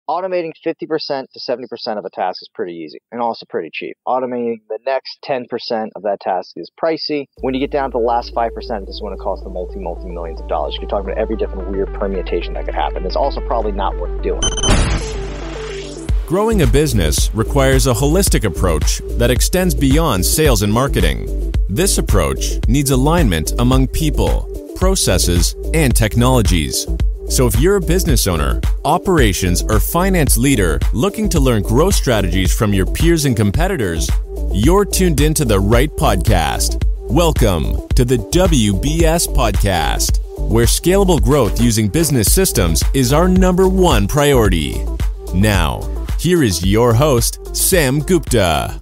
Automating 50% to 70% of a task is pretty easy and also pretty cheap. Automating the next 10% of that task is pricey. When you get down to the last 5%, this is when it costs the multi-millions of dollars. You're talking about every different weird permutation that could happen. It's also probably not worth doing. Growing a business requires a holistic approach that extends beyond sales and marketing. This approach needs alignment among people, processes, and technologies. So if you're a business owner, operations, or finance leader looking to learn growth strategies from your peers and competitors, you're tuned into the right podcast. Welcome to the WBS Podcast, where scalable growth using business systems is our #1 priority. Now, here is your host, Sam Gupta.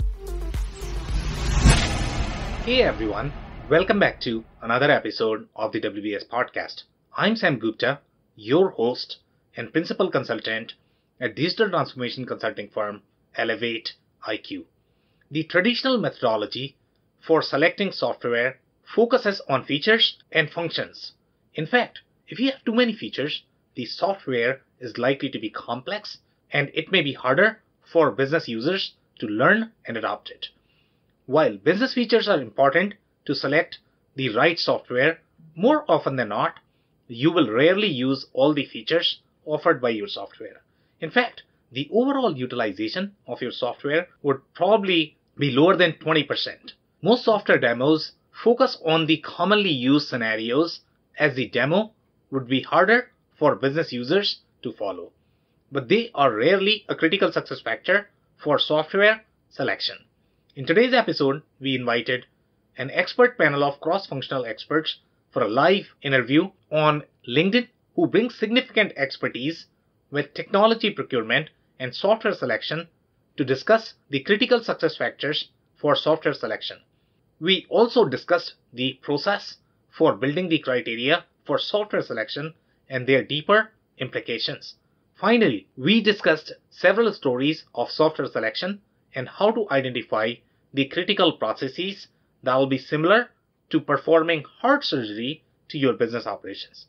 Hey everyone, welcome back to another episode of the WBS Podcast. I'm Sam Gupta, your host and principal consultant at digital transformation consulting firm Elevate IQ. The traditional methodology for selecting software focuses on features and functions. In fact, if you have too many features, the software is likely to be complex and it may be harder for business users to learn and adopt it. While business features are important to select the right software, more often than not, you will rarely use all the features offered by your software. In fact, the overall utilization of your software would probably be lower than 20%. Most software demos focus on the commonly used scenarios, as the demo would be harder for business users to follow. But they are rarely a critical success factor for software selection. In today's episode, we invited an expert panel of cross-functional experts for a live interview on LinkedIn who brings significant expertise with technology procurement and software selection to discuss the critical success factors for software selection. We also discussed the process for building the criteria for software selection and their deeper implications. Finally, we discussed several stories of software selection and how to identify the critical processes that will be similar to performing heart surgery to your business operations.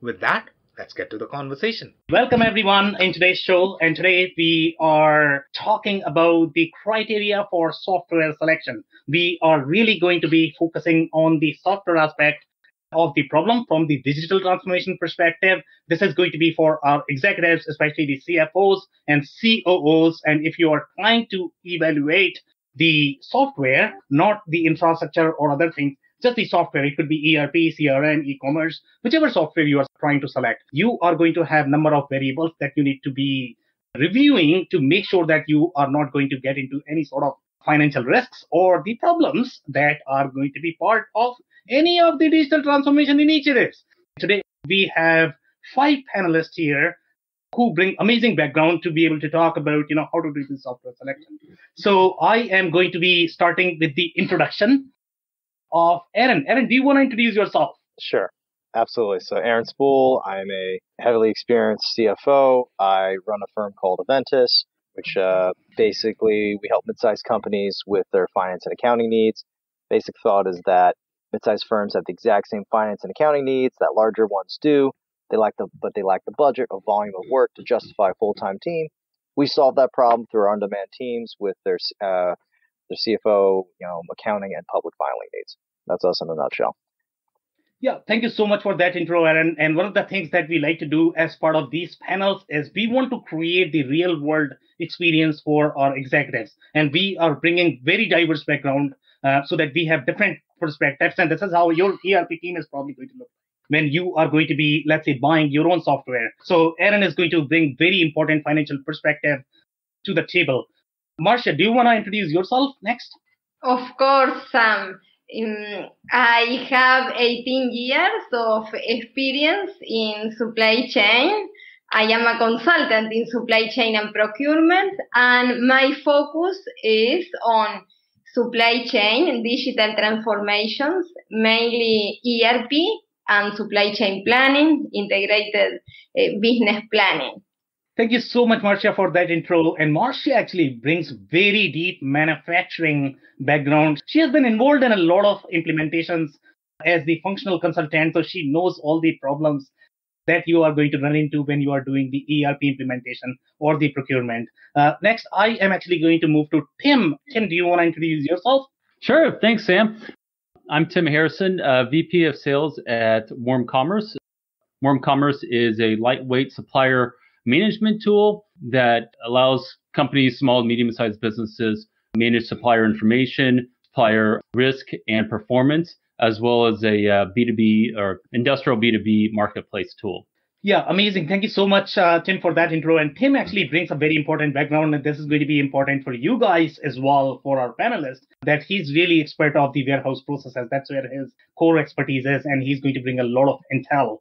With that, let's get to the conversation. Welcome everyone in today's show, and today we are talking about the criteria for software selection. We are really going to be focusing on the software aspect of the problem from the digital transformation perspective. This is going to be for our executives, especially the CFOs and COOs, and if you are trying to evaluate the software, not the infrastructure or other things, just the software. It could be ERP, CRM, e-commerce, whichever software you are trying to select. You are going to have a number of variables that you need to be reviewing to make sure that you are not going to get into any sort of financial risks or the problems that are going to be part of any of the digital transformation initiatives. Today, we have 5 panelists here who bring amazing background to be able to talk about, how to do this software selection. So I am going to be starting with the introduction of Aaron. Aaron, do you want to introduce yourself? Sure, absolutely. So Aaron Spool, I'm a heavily experienced CFO. I run a firm called Aventus, which basically we help mid-sized companies with their finance and accounting needs. Basic thought is that mid-sized firms have the exact same finance and accounting needs that larger ones do. But they lack the budget or volume of work to justify a full-time team. We solve that problem through our on-demand teams with their CFO, accounting and public filing needs. That's us in a nutshell. Yeah, thank you so much for that intro, Aaron. And one of the things that we like to do as part of these panels is we want to create the real world experience for our executives. And we are bringing very diverse background so that we have different perspectives. And this is how your ERP team is probably going to look when you are going to be, let's say, buying your own software. So Aaron is going to bring very important financial perspective to the table. Marcia, do you want to introduce yourself next? Of course, Sam. I have 18 years of experience in supply chain. I am a consultant in supply chain and procurement, and my focus is on supply chain digital transformations, mainly ERP and supply chain planning, integrated business planning. Thank you so much, Marcia, for that intro. And Marcia actually brings very deep manufacturing background. She has been involved in a lot of implementations as the functional consultant, so she knows all the problems that you are going to run into when you are doing the ERP implementation or the procurement. Next, I am actually going to move to Tim. Tim, do you want to introduce yourself? Sure. Thanks, Sam. I'm Tim Harrison, VP of Sales at Warm Commerce. Warm Commerce is a lightweight supplier management tool that allows companies, small and medium-sized businesses, manage supplier information, supplier risk and performance, as well as a B2B or industrial B2B marketplace tool. Yeah, amazing. Thank you so much, Tim, for that intro. And Tim actually brings a very important background, and this is going to be important for you guys as well, for our panelists, that he's really expert of the warehouse processes. That's where his core expertise is, and he's going to bring a lot of intel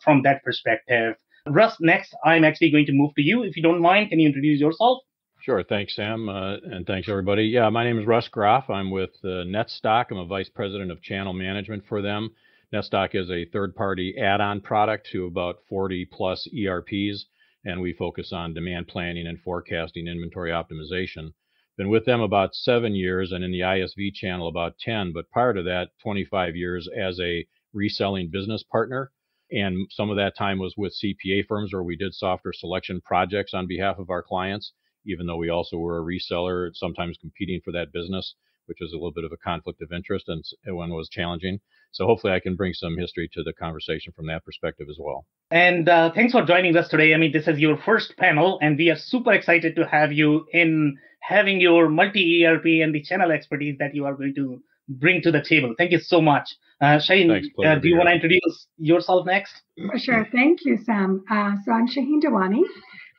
from that perspective. Russ, next, I'm actually going to move to you. If you don't mind, can you introduce yourself? Sure. Thanks, Sam. And thanks, everybody. Yeah, my name is Russ Groff. I'm with Netstock. I'm a vice president of channel management for them. Netstock is a third-party add-on product to about 40 plus ERPs, and we focus on demand planning and forecasting, inventory optimization. Been with them about 7 years, and in the ISV channel about 10, but prior to that, 25 years as a reselling business partner. And some of that time was with CPA firms where we did software selection projects on behalf of our clients, even though we also were a reseller, sometimes competing for that business, which was a little bit of a conflict of interest and when it was challenging. So hopefully I can bring some history to the conversation from that perspective as well. And thanks for joining us today. I mean, this is your first panel, and we are super excited to have you in having your multi-ERP and the channel expertise that you are going to bring to the table. Thank you so much. Shaheen, do you want to introduce yourself next? Sure. Thank you, Sam. So I'm Shaheen Dewani.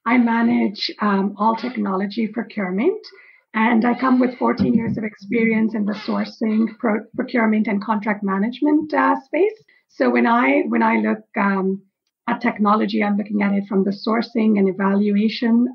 I manage all technology procurement, and I come with 14 years of experience in the sourcing, procurement, and contract management space. So when I look at technology, I'm looking at it from the sourcing and evaluation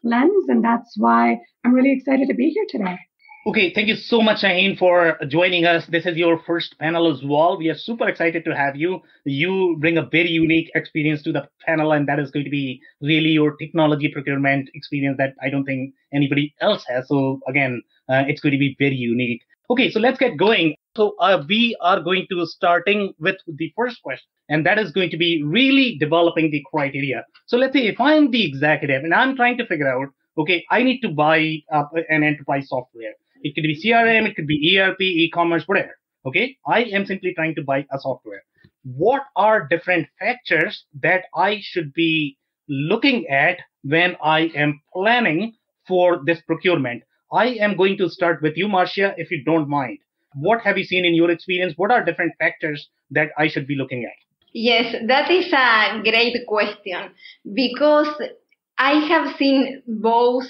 lens, and that's why I'm really excited to be here today. Okay, thank you so much, Shaheen, for joining us. This is your first panel as well. We are super excited to have you. You bring a very unique experience to the panel, and that is going to be really your technology procurement experience that I don't think anybody else has. So again, it's going to be very unique. Okay, so let's get going. So we are going to starting with the first question, and that is going to be really developing the criteria. So let's say if I'm the executive and I'm trying to figure out, okay, I need to buy an enterprise software. It could be CRM, it could be ERP, e-commerce, whatever. Okay, I am simply trying to buy a software. What are different factors that I should be looking at when I am planning for this procurement? I am going to start with you, Marcia, if you don't mind. What have you seen in your experience? What are different factors that I should be looking at? Yes, that is a great question, because I have seen both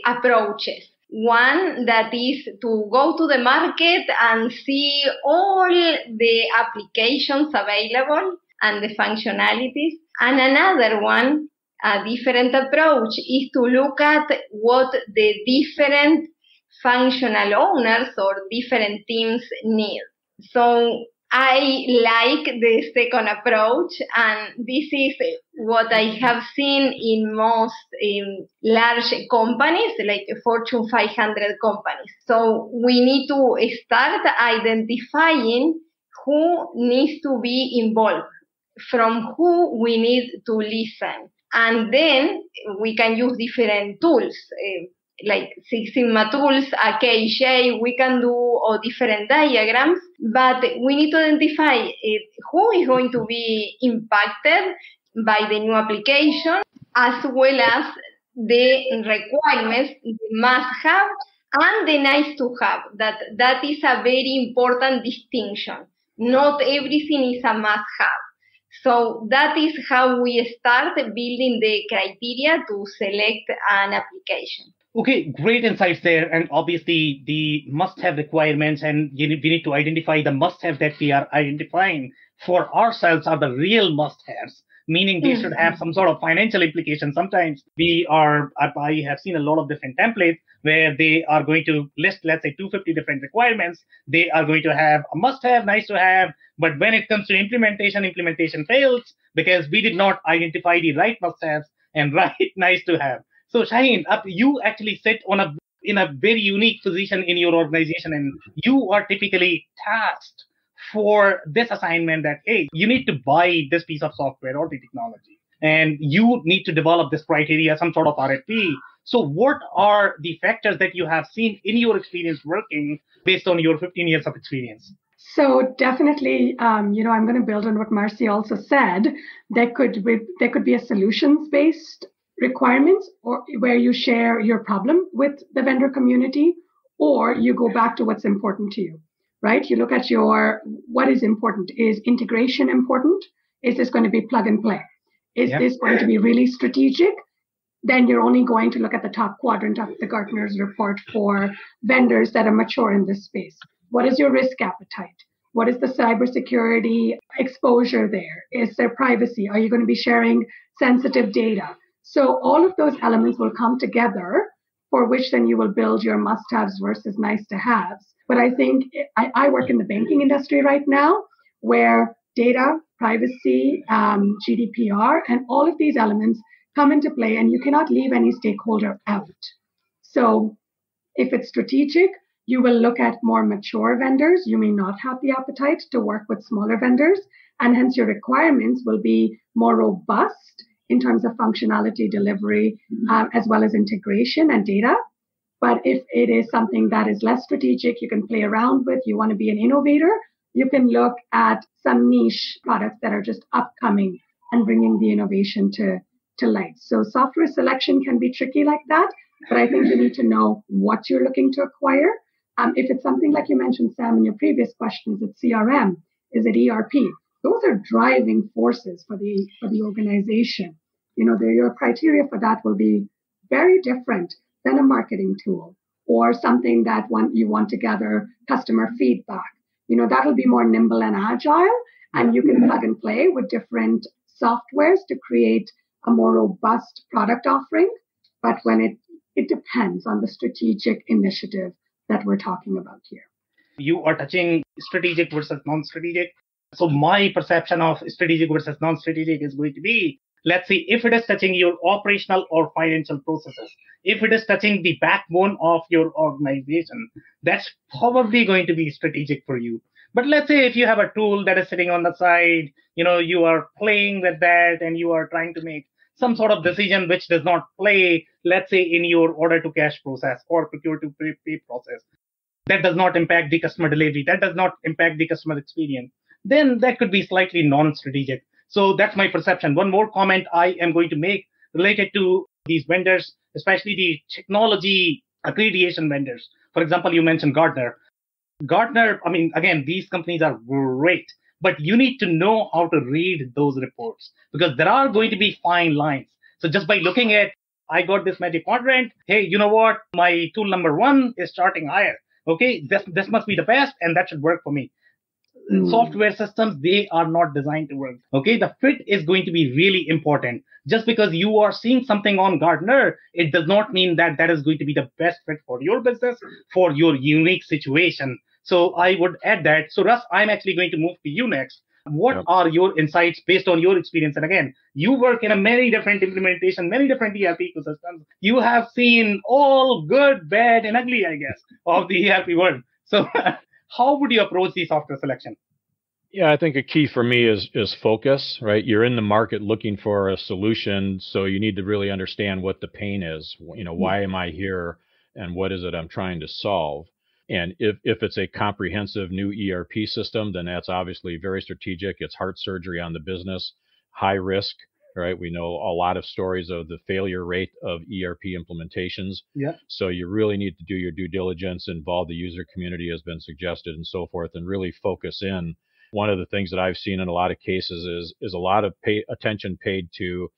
approaches. One that is to go to the market and see all the applications available and the functionalities. And another one, a different approach, is to look at what the different functional owners or different teams need. So I like the second approach, and this is what I have seen in most large companies, like Fortune 500 companies. So we need to start identifying who needs to be involved, from who we need to listen. And then we can use different tools, like Six Sigma tools, a KJ, we can do all different diagrams, but we need to identify who is going to be impacted by the new application, as well as the requirements, the must-have, and the nice-to-have. That is a very important distinction. Not everything is a must-have. So that is how we start building the criteria to select an application. Okay, great insights there. And obviously the must-have requirements, and we need to identify the must-have that we are identifying for ourselves are the real must-haves, meaning they should have some sort of financial implication. Sometimes I have seen a lot of different templates where they are going to list, let's say, 250 different requirements. They are going to have a must-have, nice-to-have, but when it comes to implementation fails because we did not identify the right must-haves and right nice-to-have. So Shaheen, you actually sit in a very unique position in your organization, and you are typically tasked for this assignment that, hey, you need to buy this piece of software or the technology, and you need to develop this criteria, some sort of RFP. So what are the factors that you have seen in your experience working based on your 15 years of experience? So definitely, I'm going to build on what Marcy also said. There could be a solutions-based requirements, or where you share your problem with the vendor community, or you go back to what's important to you, right? You look at what is important. Is integration important? Is this going to be plug and play? Is this going to be really strategic? Then you're only going to look at the top quadrant of the Gartner's report for vendors that are mature in this space. What is your risk appetite? What is the cybersecurity exposure there? Is there privacy? Are you going to be sharing sensitive data? So all of those elements will come together, for which then you will build your must-haves versus nice-to-haves. But I think I work in the banking industry right now, where data, privacy, GDPR, and all of these elements come into play, and you cannot leave any stakeholder out. So if it's strategic, you will look at more mature vendors. You may not have the appetite to work with smaller vendors, and hence your requirements will be more robust in terms of functionality delivery, as well as integration and data. But if it is something that is less strategic, you can play around with, you want to be an innovator, you can look at some niche products that are just upcoming and bringing the innovation to light. So software selection can be tricky like that, but I think you need to know what you're looking to acquire. If it's something like you mentioned, Sam, in your previous question, is it CRM? Is it ERP? Those are driving forces for the organization. Your criteria for that will be very different than a marketing tool or something that you want to gather customer feedback. That will be more nimble and agile, and you can plug and play with different softwares to create a more robust product offering. But when it depends on the strategic initiative that we're talking about here. You are touching strategic versus non-strategic. So my perception of strategic versus non-strategic is going to be, let's see, if it is touching your operational or financial processes, if it is touching the backbone of your organization, that's probably going to be strategic for you. But let's say if you have a tool that is sitting on the side, you are playing with that and you are trying to make some sort of decision which does not play, let's say, in your order to cash process or procure to pay process, that does not impact the customer delivery, that does not impact the customer experience, then that could be slightly non-strategic. So that's my perception. One more comment I am going to make related to these vendors, especially the technology accreditation vendors. For example, you mentioned Gartner. Again, these companies are great, but you need to know how to read those reports, because there are going to be fine lines. So just by looking at, I got this Magic Quadrant, hey, you know what? My tool number 1 is starting higher. Okay, this must be the best, and that should work for me. Software systems, they are not designed to work. Okay, the fit is going to be really important. Just because you are seeing something on Gartner, it does not mean that that is going to be the best fit for your business, for your unique situation. So I would add that. So Russ, I'm actually going to move to you next. What are your insights based on your experience? And again, you work in a many different implementation, many different ERP ecosystems. You have seen all good, bad, and ugly, I guess, of the ERP world. So how would you approach the software selection? Yeah, I think a key for me is focus, right? You're in the market looking for a solution, so you need to really understand what the pain is. Why am I here, and what is it I'm trying to solve? And if it's a comprehensive new ERP system, then that's obviously very strategic. It's heart surgery on the business, high risk, right? We know a lot of stories of the failure rate of ERP implementations. Yeah. So you really need to do your due diligence, involve the user community has been suggested and so forth, and really focus in. One of the things that I've seen in a lot of cases is a lot of attention paid to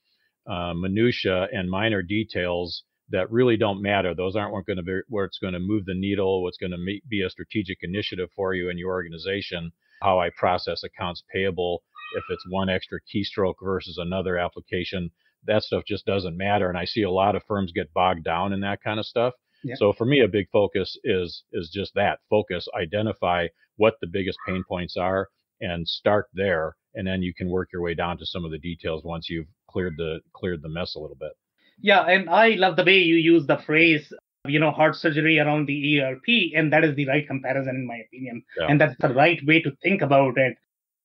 minutia and minor details that really don't matter. Those aren't going to be where it's going to move the needle, what's going to be a strategic initiative for you and your organization, how I process accounts payable, if it's one extra keystroke versus another application, that stuff just doesn't matter. And I see a lot of firms get bogged down in that kind of stuff. Yeah. So for me, a big focus is just that. Focus, identify what the biggest pain points are and start there. And then you can work your way down to some of the details once you've cleared the mess a little bit. Yeah, and I love the way you use the phrase heart surgery around the ERP, and that is the right comparison in my opinion. Yeah. And that's the right way to think about it.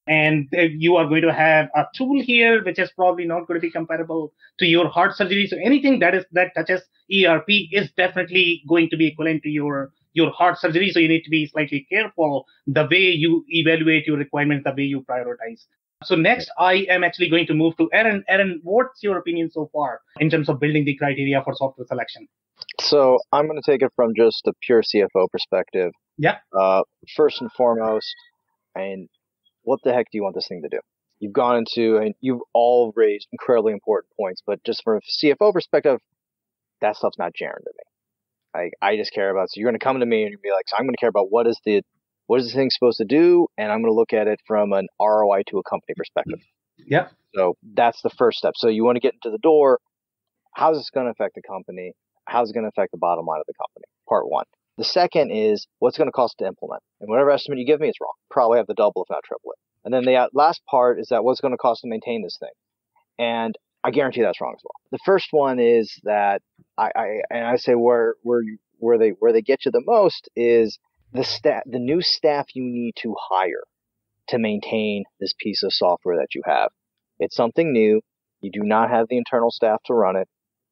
And you are going to have a tool here which is probably not going to be comparable to your heart surgery. So anything that touches ERP is definitely going to be equivalent to your heart surgery. So you need to be slightly careful the way you evaluate your requirements, the way you prioritize. So next, I am actually going to move to Aaron. Aaron, what's your opinion so far in terms of building the criteria for software selection? So I'm going to take it from just a pure CFO perspective. Yeah. First and foremost, and what the heck do you want this thing to do? You've gone into, and you've all raised incredibly important points, but just from a CFO perspective, that stuff's not jarring to me. I just care about, so you're going to come to me and you'll be like, so I'm going to care about what is this thing supposed to do? And I'm going to look at it from an ROI to a company perspective. Yeah. So that's the first step. So you want to get into the door. How's this going to affect the company? How's it going to affect the bottom line of the company? Part one. The second is what's going to cost to implement. And whatever estimate you give me is wrong. Probably have to double if not triple it. And then the last part is that what's going to cost to maintain this thing. And I guarantee that's wrong as well. The first one is that I say where they get you the most is the new staff you need to hire to maintain this piece of software that you have. It's something new. You do not have the internal staff to run it,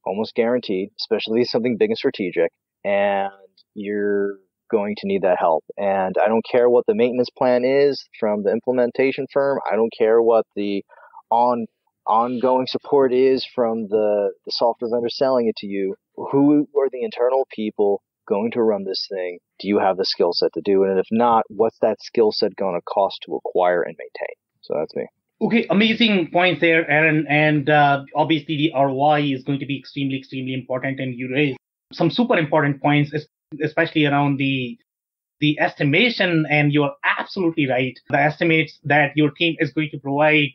almost guaranteed, especially something big and strategic, and you're going to need that help. And I don't care what the maintenance plan is from the implementation firm. I don't care what the ongoing support is from the software vendor selling it to you. Who are the internal people going to run this thing? Do you have the skill set to do it? And if not, what's that skill set going to cost to acquire and maintain? So that's me. Okay, amazing points there, Aaron. And obviously the ROI is going to be extremely, extremely important. And you raised some super important points, especially around the estimation. And you're absolutely right. The estimates that your team is going to provide,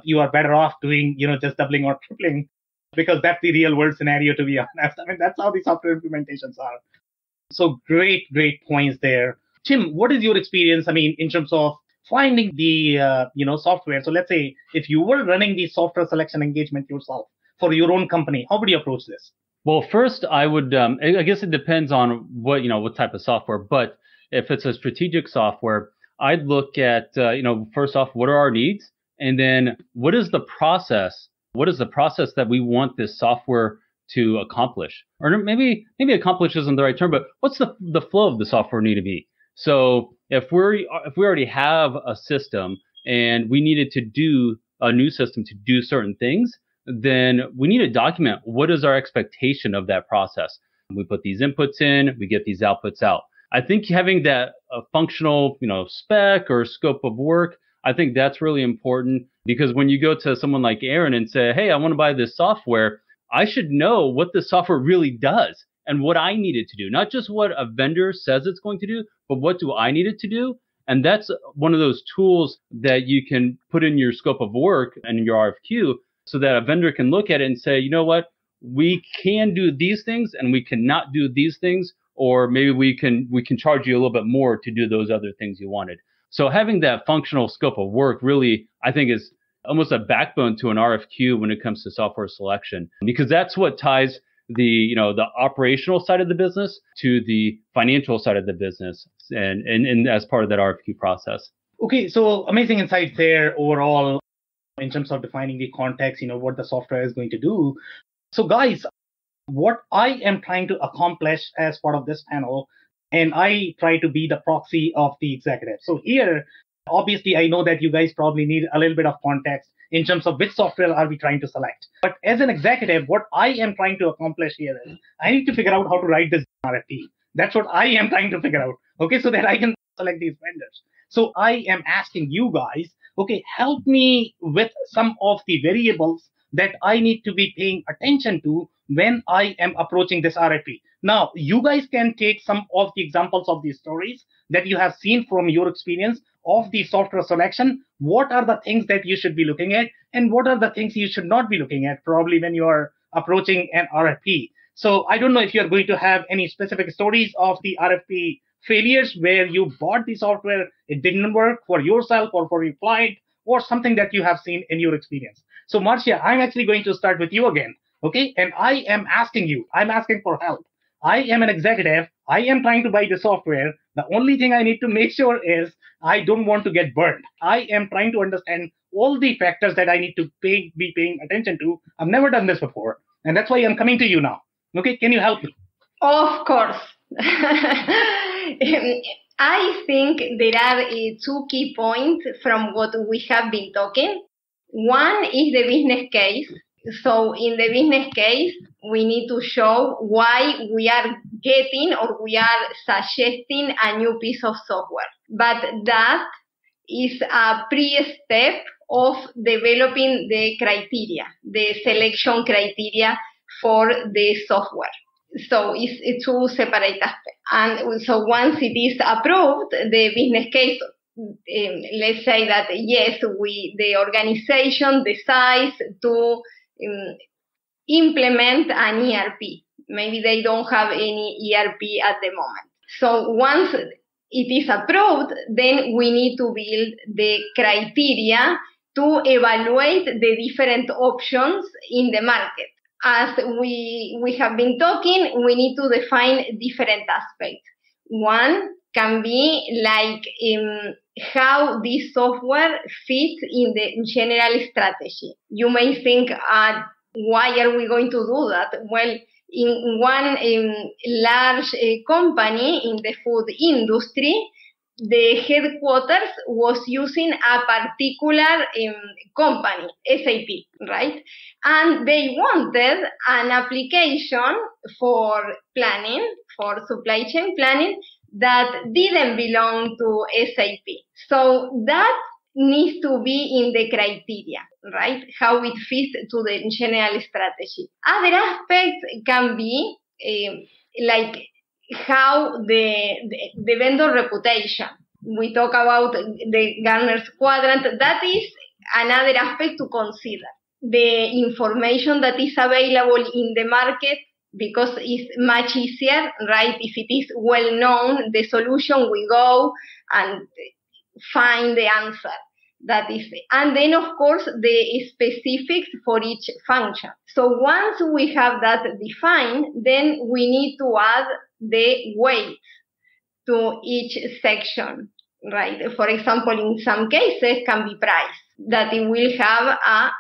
you are better off doing, just doubling or tripling, because that's the real world scenario, to be honest. I mean, that's how the software implementations are. So great points there. Tim, what is your experience? I mean, in terms of finding the software. So let's say if you were running the software selection engagement yourself for your own company, how would you approach this? Well, first I would, I guess it depends on what type of software, but if it's a strategic software, I'd look at, first off, what are our needs? And then what is the process? What is the process that we want this software to accomplish? Or maybe accomplish isn't the right term, but what's the flow of the software need to be? So if we already have a system and we needed to do a new system to do certain things, then we need to document what is our expectation of that process. We put these inputs in, we get these outputs out. I think having that functional, spec or scope of work, I think that's really important, because when you go to someone like Aaron and say, hey, I want to buy this software, I should know what the software really does and what I need it to do, not just what a vendor says it's going to do, but what do I need it to do? And that's one of those tools that you can put in your scope of work and in your RFQ so that a vendor can look at it and say, you know what, we can do these things and we cannot do these things, or maybe we can charge you a little bit more to do those other things you wanted. So having that functional scope of work really, I think, is almost a backbone to an RFQ when it comes to software selection, because that's what ties the operational side of the business to the financial side of the business, and as part of that RFQ process. Okay, so amazing insights there overall in terms of defining the context, what the software is going to do. So guys, what I am trying to accomplish as part of this panel, and I try to be the proxy of the executive. So here, obviously, I know that you guys probably need a little bit of context in terms of which software are we trying to select. But as an executive, what I am trying to accomplish here is I need to figure out how to write this RFP. That's what I am trying to figure out, okay, so that I can select these vendors. So I am asking you guys, okay, help me with some of the variables that I need to be paying attention to when I am approaching this RFP. Now, you guys can take some of the examples of these stories that you have seen from your experience of the software selection. What are the things that you should be looking at, and what are the things you should not be looking at probably when you are approaching an RFP? So I don't know if you're going to have any specific stories of the RFP failures where you bought the software, it didn't work for yourself or for your client, or something that you have seen in your experience. So Marcia, I'm actually going to start with you again. Okay, and I'm asking for help. I am an executive. I am trying to buy the software. The only thing I need to make sure is I don't want to get burned. I am trying to understand all the factors that I need to be paying attention to. I've never done this before. And that's why I'm coming to you now. Okay, can you help me? Of course. I think there are two key points from what we have been talking. One is the business case. So in the business case, we need to show why we are getting or we are suggesting a new piece of software. But that is a pre-step of developing the criteria, the selection criteria for the software. So it's two separate aspects. And so once it is approved, the business case, let's say that yes, the organization decides to implement an ERP. Maybe they don't have any ERP at the moment. So once it is approved, then we need to build the criteria to evaluate the different options in the market. As we have been talking, we need to define different aspects. One can be like how this software fits in the general strategy. You may think, why are we going to do that? Well, in one large company in the food industry, the headquarters was using a particular company, SAP, right? And they wanted an application for planning, for supply chain planning, that didn't belong to SAP. So that needs to be in the criteria, right? How it fits to the general strategy. Other aspects can be like how the vendor reputation. We talk about the Gartner's quadrant. That is another aspect to consider. The information that is available in the market, because it's much easier, right? If it is well known, the solution we go and find the answer. That is it. And then, of course, the specifics for each function. So once we have that defined, then we need to add the weights to each section, right? For example, in some cases can be price, that it will have a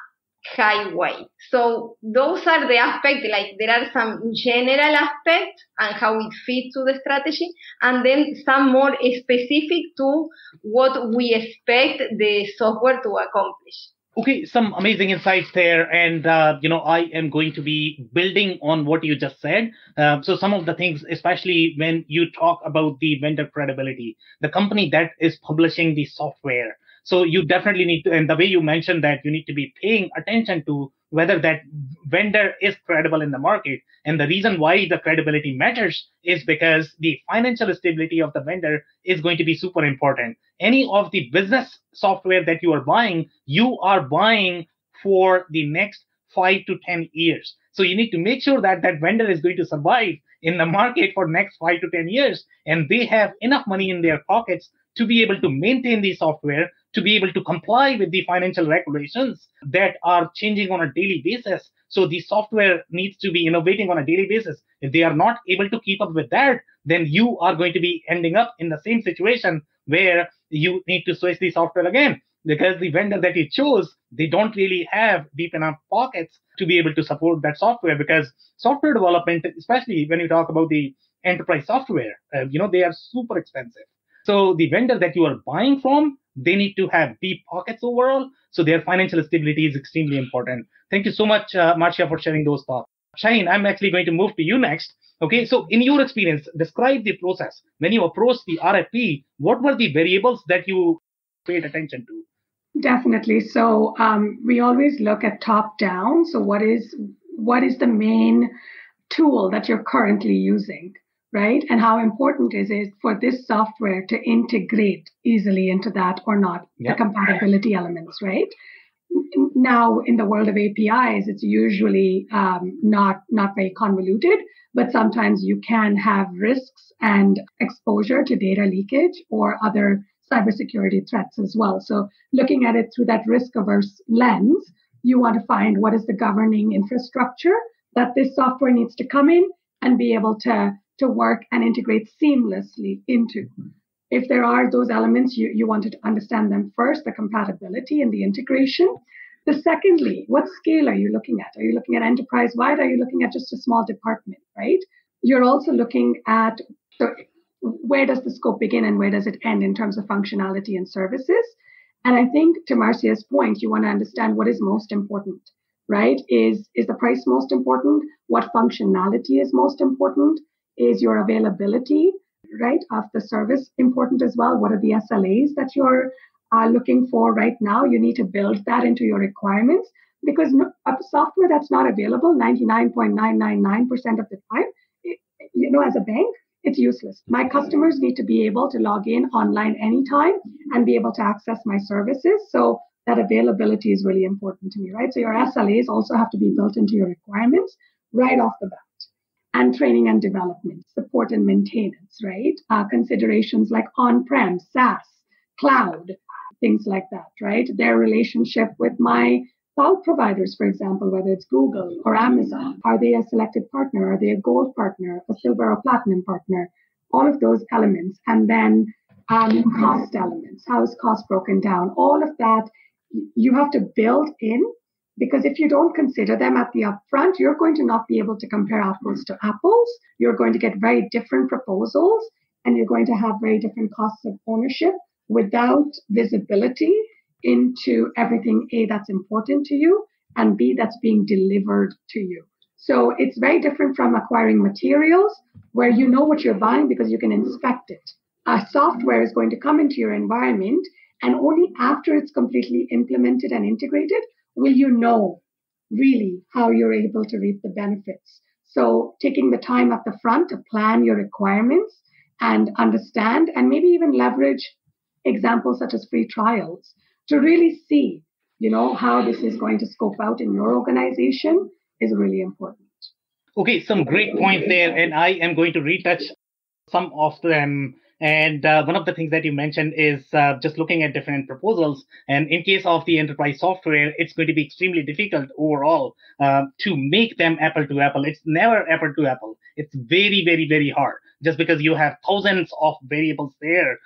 high weight. So those are the aspects, like there are some general aspects and how it fits to the strategy, and then some more specific to what we expect the software to accomplish. Okay, some amazing insights there. And, I am going to be building on what you just said. So some of the things, especially when you talk about the vendor credibility, the company that is publishing the software. So you definitely need to, and the way you mentioned that you need to be paying attention to whether that vendor is credible in the market. And the reason why the credibility matters is because the financial stability of the vendor is going to be super important. Any of the business software that you are buying for the next 5 to 10 years. So you need to make sure that that vendor is going to survive in the market for next 5 to 10 years. And they have enough money in their pockets to be able to maintain the software, to be able to comply with the financial regulations that are changing on a daily basis. So the software needs to be innovating on a daily basis. If they are not able to keep up with that, then you are going to be ending up in the same situation where you need to switch the software again, because the vendor that you chose, they don't really have deep enough pockets to be able to support that software, because software development, especially when you talk about the enterprise software, they are super expensive. So the vendor that you are buying from, they need to have deep pockets overall. So their financial stability is extremely important. Thank you so much, Marcia, for sharing those thoughts. Shaheen, I'm actually going to move to you next. Okay, so in your experience, describe the process. When you approached the RFP, what were the variables that you paid attention to? Definitely. So we always look at top down. So what is the main tool that you're currently using, right? And how important is it for this software to integrate easily into that or not? Yep. The compatibility elements, right? Now, in the world of APIs, it's usually not very convoluted, but sometimes you can have risks and exposure to data leakage or other cybersecurity threats as well. So looking at it through that risk-averse lens, you want to find what is the governing infrastructure that this software needs to come in and be able to work and integrate seamlessly into. If there are those elements, you wanted to understand them first, the compatibility and the integration. The secondly, what scale are you looking at? Are you looking at enterprise-wide? Are you looking at just a small department, right? You're also looking at where does the scope begin and where does it end in terms of functionality and services? And I think to Marcia's point, you want to understand what is most important, right? Is the price most important? What functionality is most important? Is your availability, right, of the service important as well? What are the SLAs that you're looking for right now? You need to build that into your requirements, because software that's not available 99.999% of the time, as a bank, it's useless. My customers need to be able to log in online anytime and be able to access my services. So that availability is really important to me, right? So your SLAs also have to be built into your requirements right off the bat. And training and development, support and maintenance, right? Considerations like on-prem, SaaS, cloud, things like that, right? Their relationship with my cloud providers, for example, whether it's Google or Amazon. Are they a selected partner? Are they a gold partner, a silver or platinum partner? All of those elements. And then cost elements. How is cost broken down? All of that you have to build in, because if you don't consider them at the upfront, you're going to not be able to compare apples to apples. You're going to get very different proposals, and you're going to have very different costs of ownership without visibility into everything, A, that's important to you, and B, that's being delivered to you. So it's very different from acquiring materials where you know what you're buying because you can inspect it. Software is going to come into your environment, and only after it's completely implemented and integrated will you know really how you're able to reap the benefits. So taking the time at the front to plan your requirements and understand, and maybe even leverage examples such as free trials to really see, how this is going to scope out in your organization is really important. Okay, some great points there, and I am going to retouch some of them. And one of the things that you mentioned is just looking at different proposals. And in case of the enterprise software, it's going to be extremely difficult overall to make them apple to apple. It's never apple to apple. It's very, very, very hard, just because you have thousands of variables there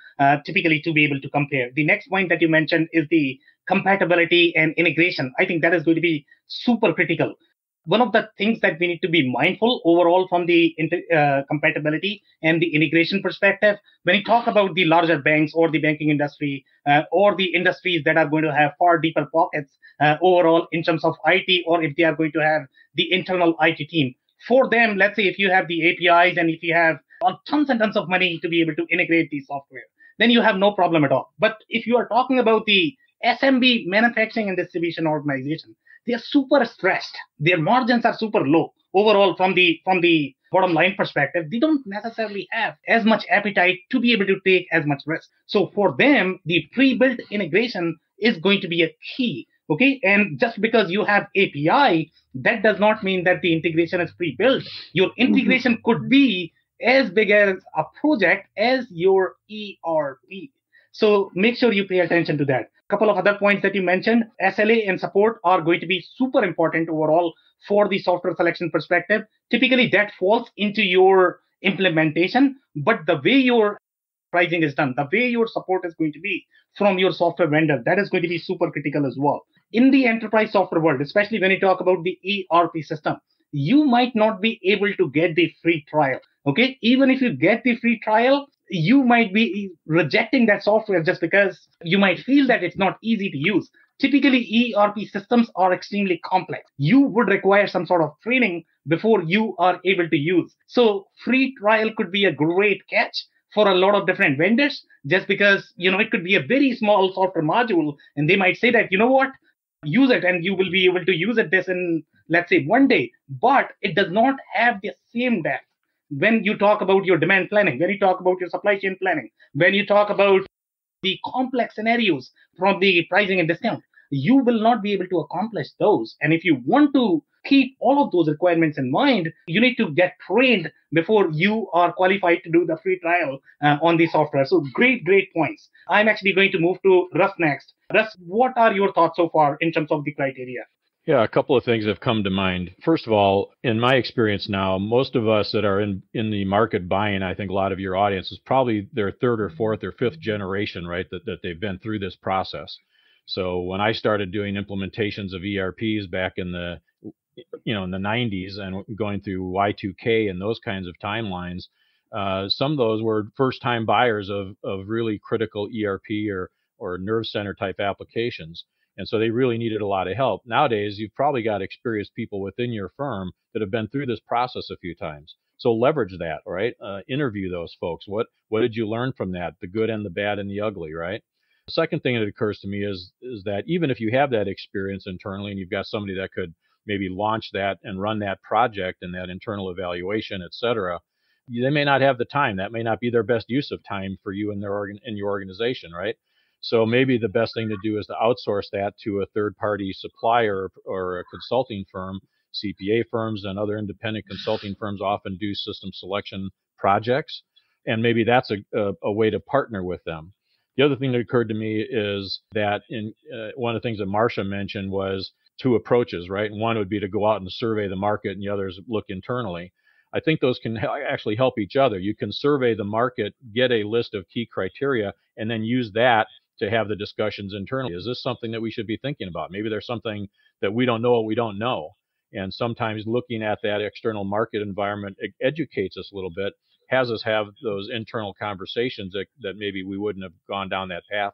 typically to be able to compare. The next point that you mentioned is the compatibility and integration. I think that is going to be super critical. One of the things that we need to be mindful overall from the compatibility and the integration perspective, when you talk about the larger banks or the banking industry or the industries that are going to have far deeper pockets overall in terms of IT, or if they are going to have the internal IT team, for them, let's say if you have the APIs and if you have tons and tons of money to be able to integrate the software, then you have no problem at all. But if you are talking about the SMB, manufacturing and distribution organization, they are super stressed. Their margins are super low overall from the bottom line perspective. They don't necessarily have as much appetite to be able to take as much risk. So for them, the pre-built integration is going to be a key. Okay, and just because you have API, that does not mean that the integration is pre-built. Your integration could be as big as a project as your ERP. So make sure you pay attention to that. Couple of other points that you mentioned, SLA and support are going to be super important overall for the software selection perspective. Typically that falls into your implementation, but the way your pricing is done, the way your support is going to be from your software vendor, that is going to be super critical as well. In the enterprise software world, especially when you talk about the ERP system, you might not be able to get the free trial. Okay, even if you get the free trial, you might be rejecting that software just because you might feel that it's not easy to use. Typically, ERP systems are extremely complex. You would require some sort of training before you are able to use. So free trial could be a great catch for a lot of different vendors, just because, it could be a very small software module and they might say that, use it and you will be able to use it this in, let's say, 1 day, but it does not have the same depth. When you talk about your demand planning, when you talk about your supply chain planning, when you talk about the complex scenarios from the pricing and discount, you will not be able to accomplish those. And if you want to keep all of those requirements in mind, you need to get trained before you are qualified to do the free trial on the software. So great points. I'm actually going to move to Russ next. Russ, what are your thoughts so far in terms of the criteria? Yeah, a couple of things have come to mind. First of all, in my experience now, most of us that are in the market buying, I think a lot of your audience is probably their third or fourth or fifth generation, right, that they've been through this process. So when I started doing implementations of ERPs back in the in the 90s and going through Y2K and those kinds of timelines, some of those were first-time buyers of really critical ERP or nerve center type applications. And so they really needed a lot of help. Nowadays, you've probably got experienced people within your firm that have been through this process a few times. So leverage that, right? Interview those folks. What did you learn from that? The good and the bad and the ugly, right? The second thing that occurs to me is that even if you have that experience internally and you've got somebody that could maybe launch that and run that project and that internal evaluation, et cetera, they may not have the time. That may not be their best use of time for you and in your organization, right? So maybe the best thing to do is to outsource that to a third-party supplier or a consulting firm. CPA firms and other independent consulting firms often do system selection projects, and maybe that's a way to partner with them. The other thing that occurred to me is that one of the things that Marcia mentioned was two approaches, right? And one would be to go out and survey the market, and the other is look internally. I think those can actually help each other. You can survey the market, get a list of key criteria, and then use that to have the discussions internally. Is this something that we should be thinking about? Maybe there's something that we don't know what we don't know. And sometimes looking at that external market environment educates us a little bit, has us have those internal conversations that maybe we wouldn't have gone down that path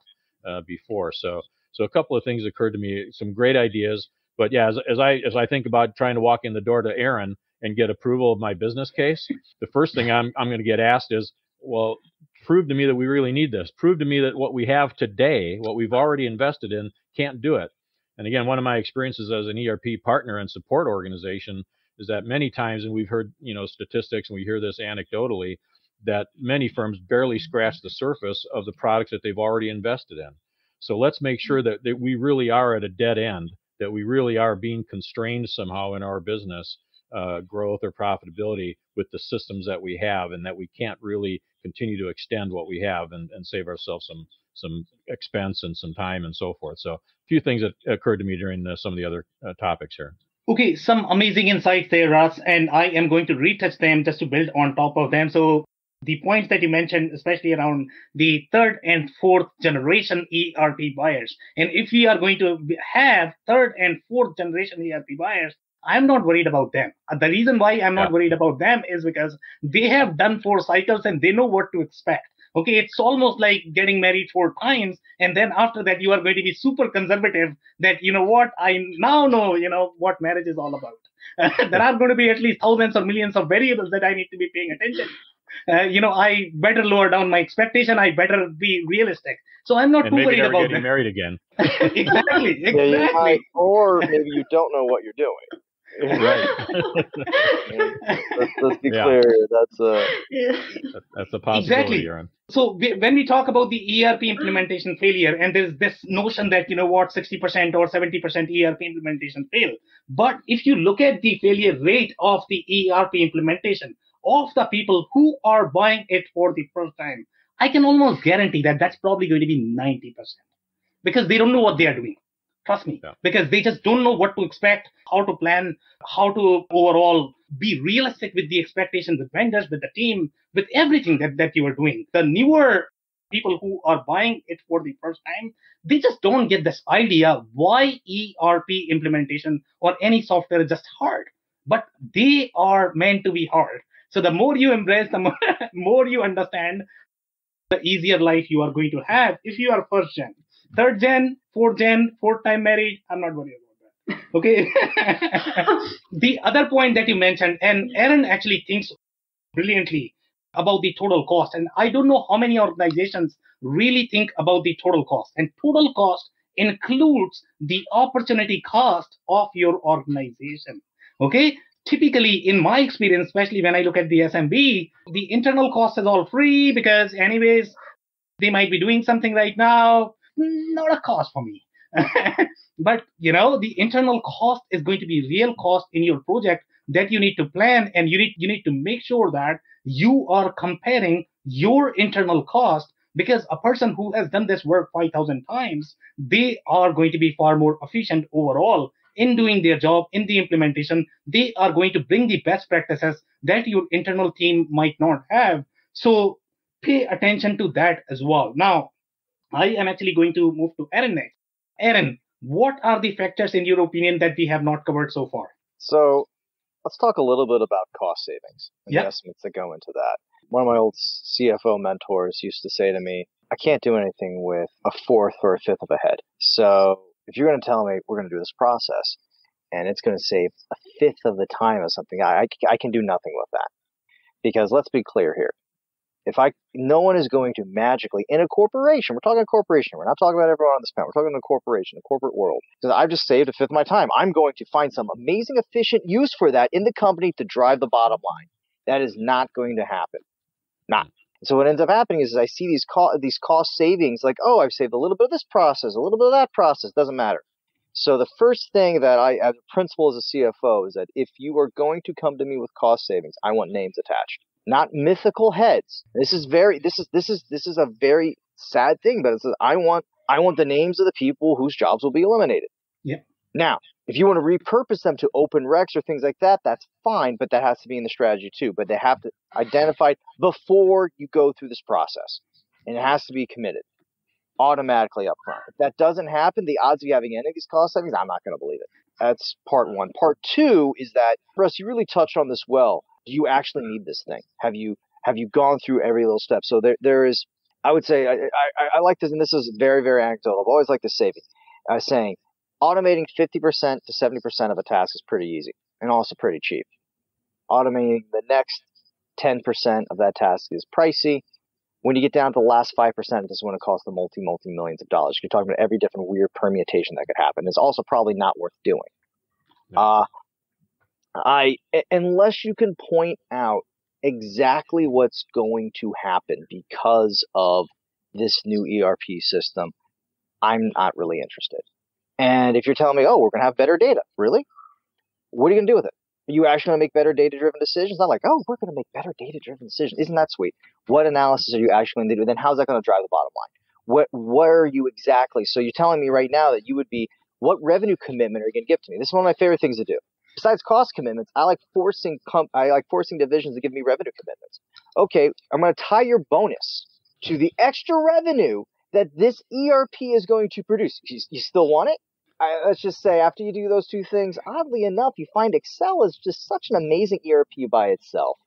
before. So a couple of things occurred to me, some great ideas. But yeah, as I think about trying to walk in the door to Aaron and get approval of my business case, the first thing I'm going to get asked is, well, prove to me that we really need this. Prove to me that what we have today, what we've already invested in, can't do it. And again, one of my experiences as an ERP partner and support organization is that many times, and we've heard statistics, and we hear this anecdotally, that many firms barely scratch the surface of the products that they've already invested in. So let's make sure that we really are at a dead end, that we really are being constrained somehow in our business growth or profitability with the systems that we have, and that we can't really continue to extend what we have and save ourselves some expense and some time and so forth. So a few things that occurred to me during some of the other topics here. Okay, some amazing insights there, Russ, and I am going to retouch them just to build on top of them. So the points that you mentioned, especially around the third and fourth generation ERP buyers. And if we are going to have third and fourth generation ERP buyers, I'm not worried about them. The reason why I'm not worried about them is because they have done 4 cycles and they know what to expect. Okay, it's almost like getting married 4 times, and then after that you are going to be super conservative that, what, I now know, what marriage is all about. There are going to be at least thousands or millions of variables that I need to be paying attention. I better lower down my expectation. I better be realistic. So I'm not too worried about getting married again. Exactly. Yeah, you might, or maybe you don't know what you're doing. Right. Let's be clear. That's a possibility, exactly. Aaron. So when we talk about the ERP implementation failure, and there's this notion that 60% or 70% ERP implementation fail. But if you look at the failure rate of the ERP implementation of the people who are buying it for the first time, I can almost guarantee that that's probably going to be 90%, because they don't know what they are doing. Trust me, because they just don't know what to expect, how to plan, how to overall be realistic with the expectations, with vendors, with the team, with everything that you are doing. The newer people who are buying it for the first time, they just don't get this idea why ERP implementation or any software is just hard. But they are meant to be hard. So the more you embrace, the more you understand, the easier life you are going to have if you are first gen. Third gen, fourth time married, I'm not worried about that. Okay. The other point that you mentioned, and Aaron actually thinks brilliantly about the total cost. And I don't know how many organizations really think about the total cost. And total cost includes the opportunity cost of your organization. Okay. Typically, in my experience, especially when I look at the SMB, the internal cost is all free because anyways, they might be doing something right now. Not a cost for me. But, the internal cost is going to be real cost in your project that you need to plan, and you need to make sure that you are comparing your internal cost, because a person who has done this work 5,000 times, they are going to be far more efficient overall in doing their job, in the implementation, they are going to bring the best practices that your internal team might not have. So pay attention to that as well. Now, I am actually going to move to Aaron next. Aaron, what are the factors in your opinion that we have not covered so far? So let's talk a little bit about cost savings and Yep. the estimates that go into that. One of my old CFO mentors used to say to me, I can't do anything with a fourth or a fifth of a head. So if you're going to tell me we're going to do this process and it's going to save a fifth of the time of something, I can do nothing with that. Because let's be clear here. No one is going to magically, in a corporation, we're talking a corporation, we're not talking about everyone on this panel, we're talking a corporation, a corporate world, because I've just saved a fifth of my time. I'm going to find some amazing, efficient use for that in the company to drive the bottom line. That is not going to happen. Not. So what ends up happening is I see these cost savings, like, oh, I've saved a little bit of this process, a little bit of that process, doesn't matter. So the first thing that as a principle as a CFO, is that if you are going to come to me with cost savings, I want names attached. Not mythical heads. This is a very sad thing, but I want the names of the people whose jobs will be eliminated. Yeah. Now, if you want to repurpose them to open recs or things like that, that's fine, but that has to be in the strategy too. But they have to identify before you go through this process, and it has to be committed automatically up front. If that doesn't happen, the odds of you having any of these cost savings, I'm not going to believe it. That's part one. Part two is that, Russ, you really touched on this well. Do you actually need this thing? Have you gone through every little step? So there is, I would say, I like this, and this is very, very anecdotal. I've always liked this saying, automating 50% to 70% of a task is pretty easy and also pretty cheap. Automating the next 10% of that task is pricey. When you get down to the last 5%, this is when it costs the multi-millions of dollars. You're talking about every different weird permutation that could happen. It's also probably not worth doing. Yeah. Unless you can point out exactly what's going to happen because of this new ERP system, I'm not really interested. And if you're telling me, oh, we're going to have better data, really? What are you going to do with it? Are you actually going to make better data-driven decisions? Not like, oh, we're going to make better data-driven decisions. Isn't that sweet? What analysis are you actually going to do? Then how's that going to drive the bottom line? Where are you exactly? So you're telling me right now that you would be, what revenue commitment are you going to give to me? This is one of my favorite things to do. Besides cost commitments, I like forcing divisions to give me revenue commitments. Okay, I'm going to tie your bonus to the extra revenue that this ERP is going to produce. You still want it? Let's just say after you do those two things, oddly enough, you find Excel is just such an amazing ERP by itself.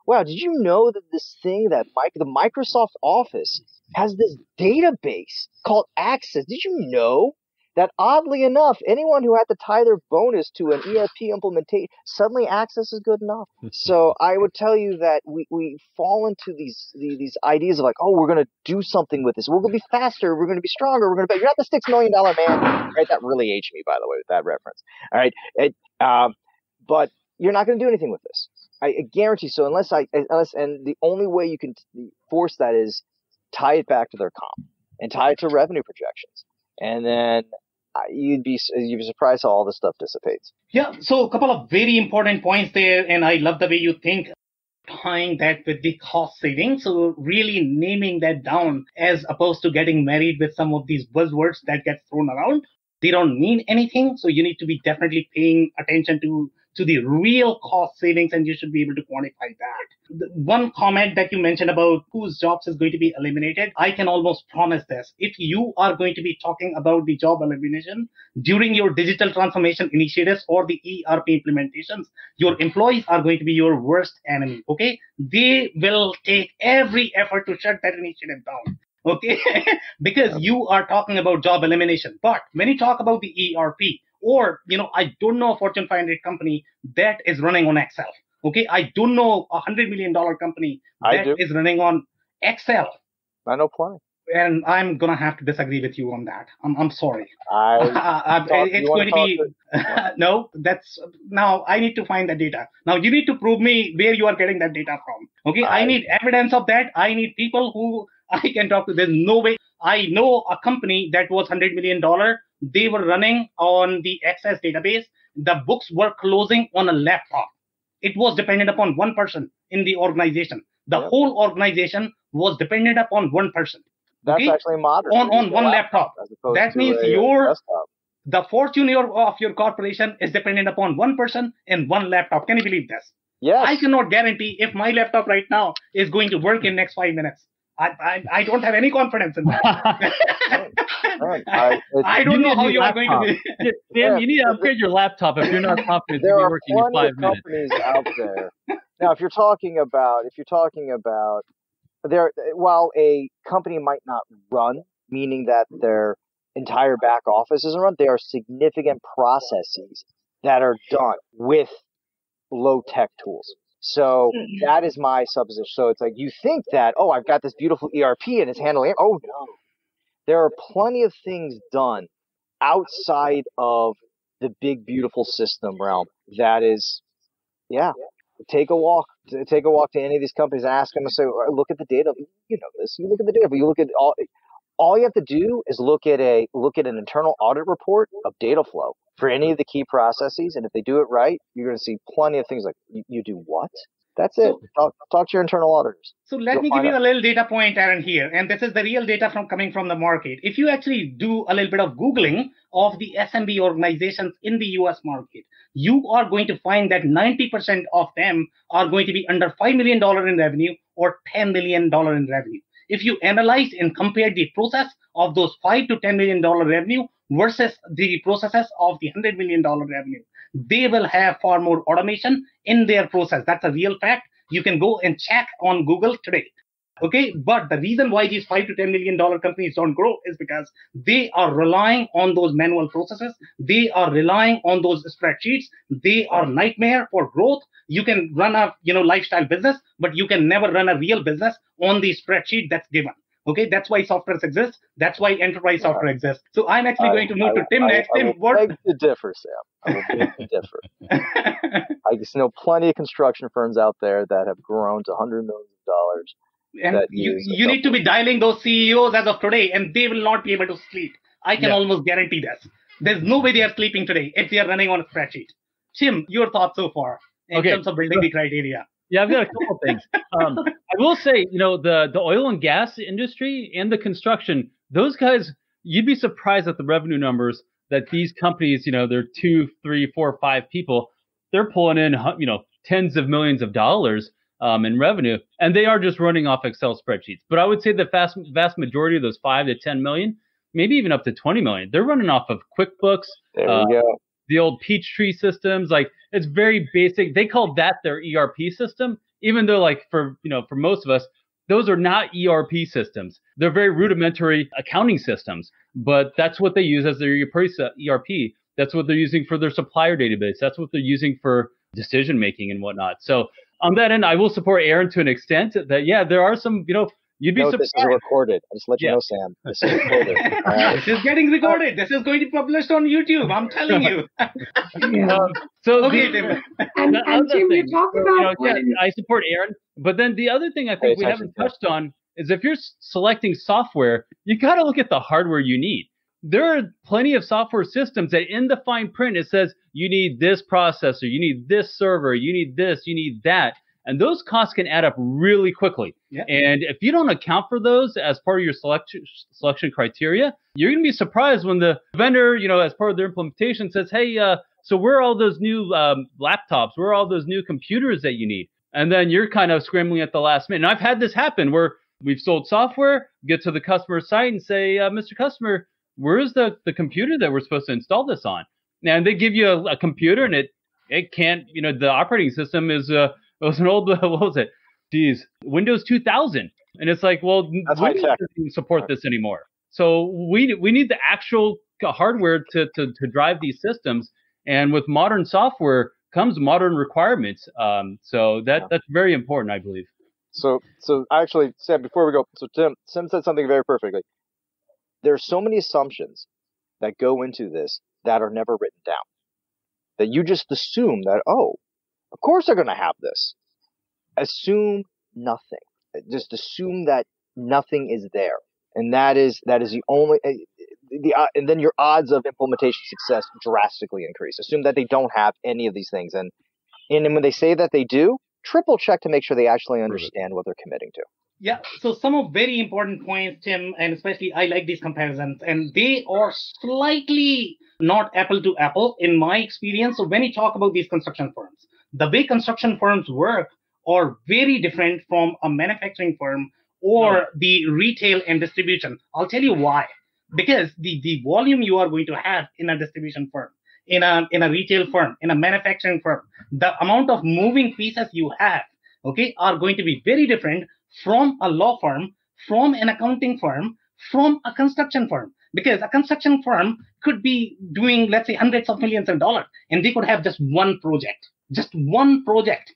Wow, did you know that this thing that the Microsoft Office has this database called Access? Did you know that oddly enough, anyone who had to tie their bonus to an ERP implementation, suddenly Access is good enough? So I would tell you that we fall into these ideas of like, oh, we're going to do something with this. We're going to be faster. We're going to be stronger. We're going to be, you're not the $6 million man. Right? That really aged me, by the way, with that reference. All right. But you're not going to do anything with this. I guarantee. So unless and the only way you can force that is tie it back to their comp and tie it to revenue projections. And then you'd be surprised how all this stuff dissipates. Yeah, so a couple of very important points there, and I love the way you think, tying that with the cost saving. So really naming that down as opposed to getting married with some of these buzzwords that get thrown around. They don't mean anything, so you need to be definitely paying attention to the real cost savings, and you should be able to quantify that. The one comment that you mentioned about whose jobs is going to be eliminated, I can almost promise this. If you are going to be talking about the job elimination during your digital transformation initiatives or the ERP implementations, your employees are going to be your worst enemy, okay? They will take every effort to shut that initiative down. Okay, because you are talking about job elimination. But when you talk about the ERP, or, I don't know a Fortune 500 company that is running on Excel. Okay, I don't know a $100 million company that is running on Excel. I know plenty. And I'm going to have to disagree with you on that. I'm sorry. It's going to be, no, now I need to find the data. Now you need to prove me where you are getting that data from. Okay, I need evidence of that. I need people who I can talk to. There's no way. I know a company that was $100 million. They were running on the Access database. The books were closing on a laptop. It was dependent upon one person in the organization. The whole organization was dependent upon one person. That's actually modern. On one laptop. That means your the fortune of your corporation is dependent upon one person and one laptop. Can you believe this? Yes. I cannot guarantee if my laptop right now is going to work in next 5 minutes. I don't have any confidence in that. I don't know how you are going to be. Sam, you need to upgrade your laptop if you're not confident it's going to be working in 5 minutes. There are plenty of companies out there. Now, if you're talking about there, while a company might not run, meaning that their entire back office isn't run, there are significant processes that are done with low tech tools. So that is my supposition. So it's like you think that, oh, I've got this beautiful ERP and it's handling it. Oh no, there are plenty of things done outside of the big beautiful system realm. That is, yeah. Take a walk to any of these companies and ask them to say, look at the data. You know this. You look at the data, but you look at all you have to do is look at an internal audit report of data flow for any of the key processes, and if they do it right, you're going to see plenty of things like you do what? That's it. Talk to your internal auditors. So let me give you a little data point, Aaron, here, and this is the real data coming from the market. If you actually do a little bit of Googling of the SMB organizations in the US market, you are going to find that 90% of them are going to be under $5 million in revenue or $10 million in revenue. If you analyze and compare the process of those $5 to $10 million revenue versus the processes of the $100 million revenue, they will have far more automation in their process. That's a real fact. You can go and check on Google today. Okay, but the reason why these $5 to $10 million companies don't grow is because they are relying on those manual processes. They are relying on those spreadsheets. They are nightmare for growth. You can run a lifestyle business, but you can never run a real business on the spreadsheet that's given. Okay, that's why software exists. That's why enterprise software exists. So I'm actually going to move to Tim next. Tim, what? I beg to differ, Sam. I will beg to differ. I just know plenty of construction firms out there that have grown to $100 million. And you need to be dialing those CEOs as of today, and they will not be able to sleep. I can almost guarantee this. There's no way they are sleeping today if they are running on a spreadsheet. Tim, your thoughts so far in terms of building the criteria? Yeah, I've got a couple of things. I will say, the oil and gas industry and the construction, those guys, you'd be surprised at the revenue numbers that these companies, they're 2, 3, 4, 5 people, they're pulling in, tens of millions of dollars in revenue, and they are just running off Excel spreadsheets. But I would say the vast majority of those 5 to 10 million, maybe even up to 20 million, they're running off of QuickBooks. There we go. The old Peachtree systems, like it's very basic. They call that their ERP system, even though for most of us, those are not ERP systems. They're very rudimentary accounting systems, but that's what they use as their ERP. That's what they're using for their supplier database. That's what they're using for decision making and whatnot. So on that end, I will support Aaron to an extent that, there are some, you'd be surprised. This is recorded. I just let you know, Sam. This is recorded. This is getting recorded. This is going to be published on YouTube. I'm telling you. So okay, and Tim, you talk about I support Aaron. But then the other thing I think we haven't touched on is if you're selecting software, you got to look at the hardware you need. There are plenty of software systems that in the fine print, it says you need this processor, you need this server, you need this, you need that. And those costs can add up really quickly. Yeah. And if you don't account for those as part of your selection criteria, you're going to be surprised when the vendor, as part of their implementation says, hey, so where are all those new laptops? Where are all those new computers that you need? And then you're kind of scrambling at the last minute. And I've had this happen where we've sold software, get to the customer site and say, Mr. Customer, where's the computer that we're supposed to install this on? And they give you a computer and it can't, the operating system is it was an old, what was it? Windows 2000. And it's like, well, that's Windows doesn't support this anymore. So we need the actual hardware to drive these systems. And with modern software comes modern requirements. So that's very important, I believe. So actually, Sam, before we go, so Tim said something very perfectly. There's so many assumptions that go into this that are never written down. That you just assume that, of course they're going to have this. Assume nothing. Just assume that nothing is there, and that is the only. And then your odds of implementation success drastically increase. Assume that they don't have any of these things, and when they say that they do, triple check to make sure they actually understand what they're committing to. Yeah, so some of very important points, Tim, and especially I like these comparisons, and they are slightly not apple to apple in my experience. So when you talk about these construction firms, the way construction firms work are very different from a manufacturing firm or the retail and distribution. I'll tell you why. Because the volume you are going to have in a distribution firm, in a retail firm, in a manufacturing firm, the amount of moving pieces you have, okay, are going to be very different from a law firm, from an accounting firm, from a construction firm. Because a construction firm could be doing, let's say, hundreds of millions of dollars, and they could have just one project, just one project.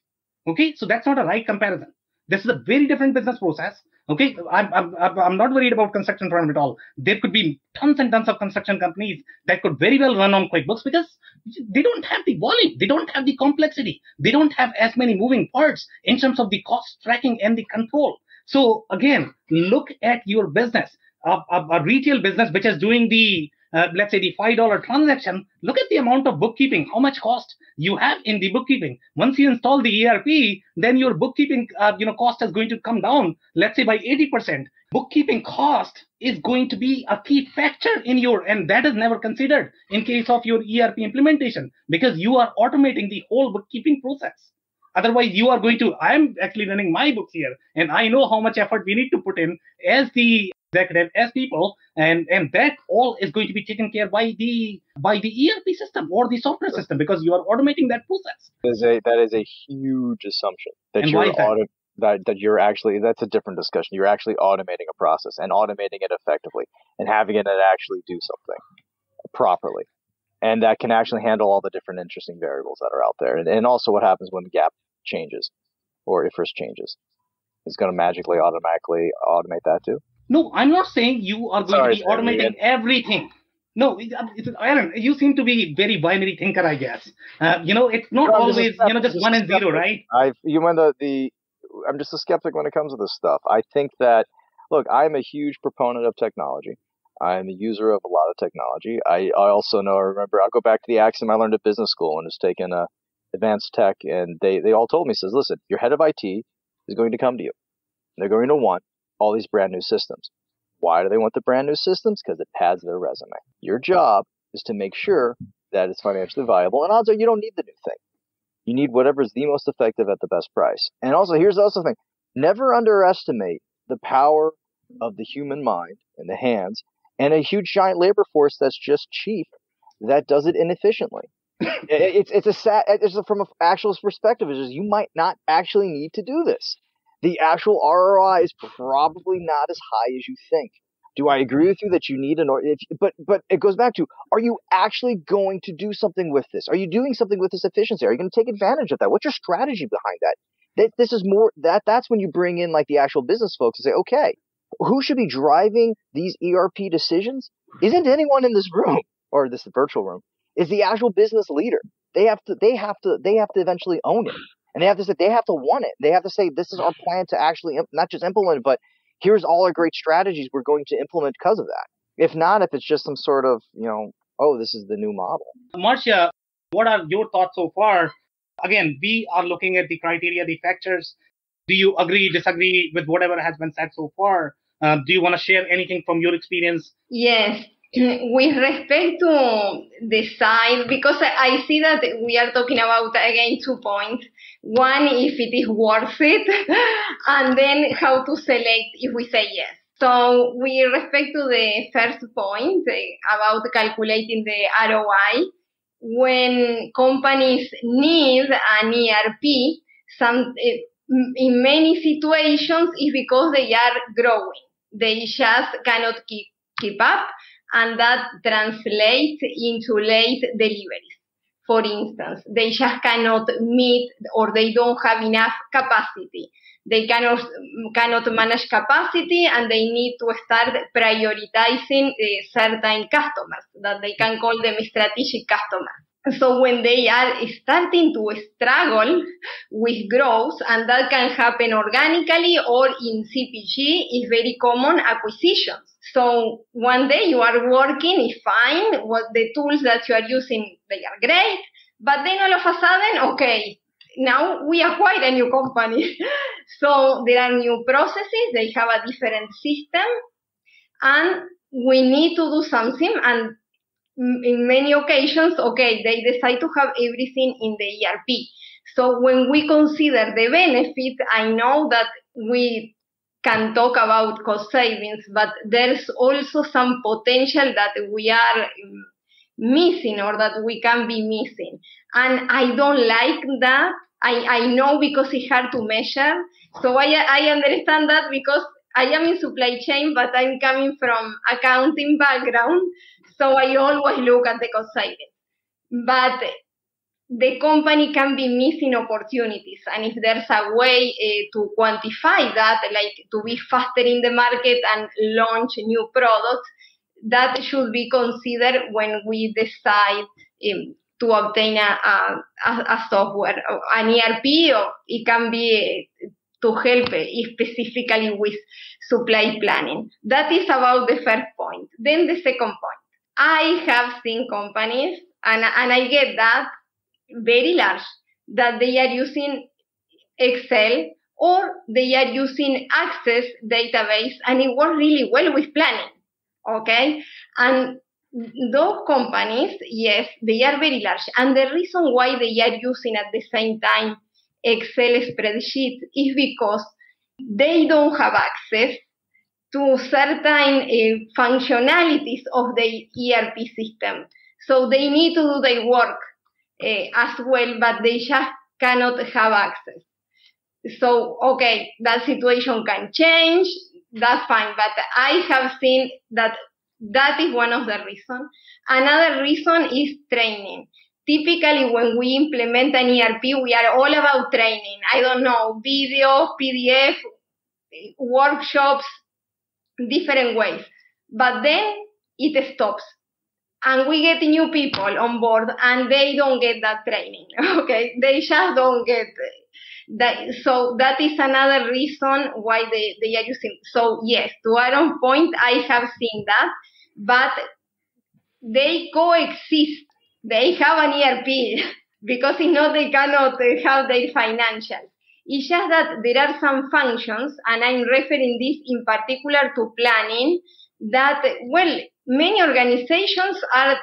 Okay, so that's not a right comparison. This is a very different business process. Okay, I'm not worried about construction firm at all. There could be tons and tons of construction companies that could very well run on QuickBooks because they don't have the volume, they don't have the complexity, they don't have as many moving parts in terms of the cost tracking and the control. So again, look at your business, a retail business which is doing the let's say the $5 transaction. Look at the amount of bookkeeping, how much cost you have in the bookkeeping. Once you install the ERP, then your bookkeeping cost is going to come down, let's say by 80%. Bookkeeping cost is going to be a key factor in your, and that is never considered in case of your ERP implementation, because you are automating the whole bookkeeping process. Otherwise, you are going to, I'm actually running my books here, and I know how much effort we need to put in as the executive, as people, and that all is going to be taken care by the ERP system or the software system, because you are automating that process. That is a huge assumption that And you're why is that? that you're actually, that's a different discussion. You're actually automating a process and automating it effectively and having it actually do something properly. And that can actually handle all the different interesting variables that are out there. And also what happens when the gap changes or IFRS changes. It's going to magically automatically automate that too. No, I'm not saying you are going to be automating everything. No, Aaron, you seem to be very binary thinker, I guess. It's not always, just 1 and 0, right? I'm just a skeptic when it comes to this stuff. I think that, look, I'm a huge proponent of technology. I'm a user of a lot of technology. I also remember, I'll go back to the axiom I learned at business school when I was taking advanced tech, and they all told me, says, listen, your head of IT is going to come to you. They're going to want all these brand new systems. Why do they want the brand new systems? Because it pads their resume. Your job is to make sure that it's financially viable, and odds are you don't need the new thing. You need whatever is the most effective at the best price. And also, here's also the thing. Never underestimate the power of the human mind and the hands and a huge giant labor force that's just cheap that does it inefficiently. It's from an actual perspective, it's just you might not actually need to do this. The actual ROI is probably not as high as you think. Do I agree with you that you need but it goes back to, are you actually going to do something with this? Are you doing something with this efficiency? Are you going to take advantage of that? What's your strategy behind that? This is more that's when you bring in like the actual business folks and say, okay, who should be driving these ERP decisions? Isn't anyone in this room or this virtual room? Is the actual business leader. They have to eventually own it. And they have to want it. They have to say, this is our plan to actually not just implement it, but here's all our great strategies we're going to implement because of that. If not, if it's just some sort of, this is the new model. Marcia, what are your thoughts so far? Again, we are looking at the criteria, the factors. Do you agree, disagree with whatever has been said so far? Do you want to share anything from your experience? Yes. With respect to the size, because I see that we are talking about, again, 2 points. One, if it is worth it, and then how to select if we say yes. So with respect to the first point about calculating the ROI, when companies need an ERP, in many situations it's because they are growing. They just cannot keep up. And that translates into late deliveries. For instance, they just cannot meet, or they don't have enough capacity. They cannot manage capacity, and they need to start prioritizing certain customers that they can call them strategic customers. So when they are starting to struggle with growth, and that can happen organically or in CPG, is very common acquisitions. So one day you are working, it's fine, what the tools that you are using, they are great, but then all of a sudden, okay, now we acquire a new company. So there are new processes, they have a different system, and we need to do something. And in many occasions, okay, they decide to have everything in the ERP. So when we consider the benefit, I know that we can talk about cost savings, but there's also some potential that we are missing or that we can be missing. And I don't like that. I know because it's hard to measure. So I understand that because I am in supply chain, but I'm coming from accounting background. So I always look at the cost savings. But the company can be missing opportunities. And if there's a way to quantify that, like to be faster in the market and launch new products, that should be considered when we decide to obtain a software, an ERP, or it can be to help specifically with supply planning. That is about the first point. Then the second point. I have seen companies, and I get that, very large, that they are using Excel or they are using Access database, and it works really well with planning. Okay? And those companies, yes, they are very large. And the reason why they are using at the same time Excel spreadsheets is because they don't have access to certain functionalities of the ERP system. So they need to do their work as well, but they just cannot have access. So, okay, that situation can change, that's fine, but I have seen that is one of the reasons. Another reason is training. Typically, when we implement an ERP, we are all about training. I don't know, videos, PDF, workshops, different ways. But then it stops. And we get new people on board and they don't get that training. Okay, they just don't get that. So that is another reason why they are using. So yes, to Aaron's point, I have seen that, but they coexist. They have an ERP because if not, they cannot have their financials. It's just that there are some functions, and I'm referring this in particular to planning, that, well, many organizations are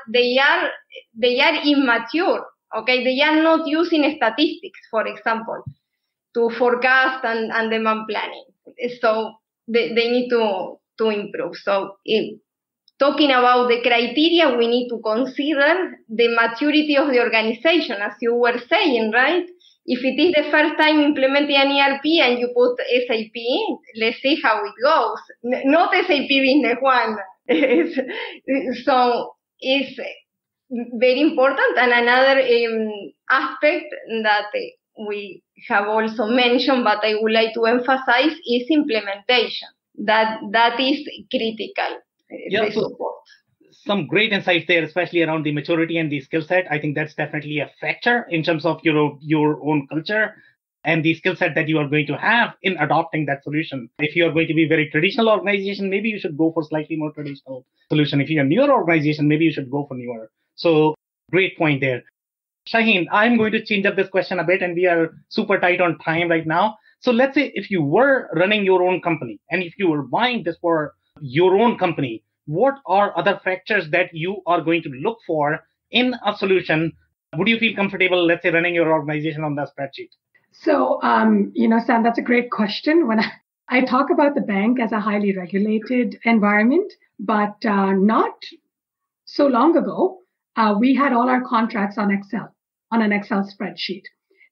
immature. Okay, they are not using statistics, for example, to forecast and demand planning. So they need to improve. So talking about the criteria, we need to consider the maturity of the organization, as you were saying, right? If it is the first time implementing an ERP and you put SAP, let's see how it goes. Not SAP Business One. So it's very important. And another aspect that we have also mentioned, but I would like to emphasize, is implementation. That is critical. Yeah, so some great insights there, especially around the maturity and the skill set. I think that's definitely a factor in terms of your own culture and the skill set that you are going to have in adopting that solution. If you are going to be a very traditional organization, maybe you should go for slightly more traditional solution. If you're a newer organization, maybe you should go for newer. So great point there. Shaheen, I'm going to change up this question a bit, and we are super tight on time right now. So let's say if you were running your own company and if you were buying this for your own company, what are other factors that you are going to look for in a solution? Would you feel comfortable, let's say, running your organization on the spreadsheet? So, Sam, that's a great question. When I talk about the bank as a highly regulated environment, but not so long ago, we had all our contracts on Excel, on an Excel spreadsheet.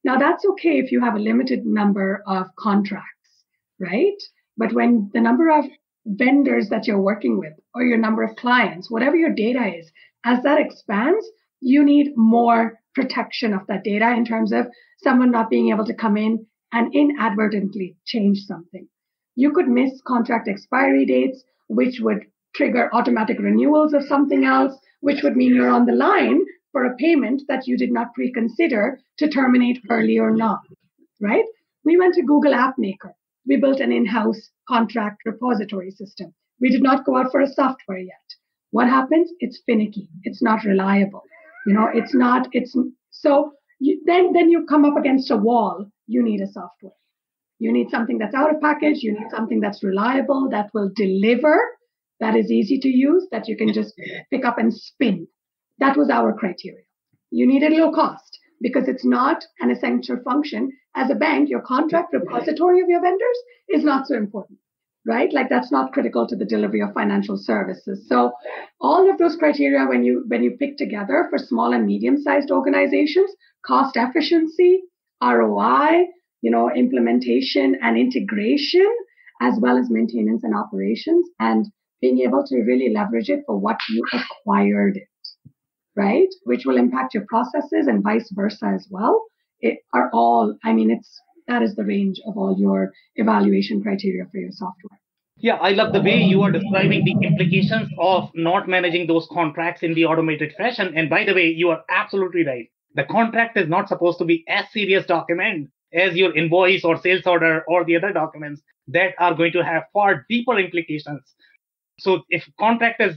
Now, that's okay if you have a limited number of contracts, right? But when the number of vendors that you're working with or your number of clients, whatever your data is, as that expands, you need more protection of that data in terms of someone not being able to come in and inadvertently change something. You could miss contract expiry dates, which would trigger automatic renewals of something else, which would mean you're on the line for a payment that you did not pre-consider to terminate early or not, right? We went to Google App Maker. We built an in-house contract repository system. We did not go out for a software yet. What happens? It's finicky. It's not reliable. So then you come up against a wall. You need a software. You need something that's out of package. You need something that's reliable, that will deliver, that is easy to use, that you can just pick up and spin. That was our criteria. You needed low cost because it's not an essential function. As a bank, your contract repository of your vendors is not so important, right? Like that's not critical to the delivery of financial services. So all of those criteria, when you pick together for small and medium-sized organizations, cost efficiency, ROI, implementation and integration, as well as maintenance and operations, and being able to really leverage it for what you acquired it, right? Which will impact your processes and vice versa as well. That is the range of all your evaluation criteria for your software. Yeah, I love the way you are describing the implications of not managing those contracts in the automated fashion. And by the way, you are absolutely right. The contract is not supposed to be as serious document as your invoice or sales order or the other documents that are going to have far deeper implications. So if contract has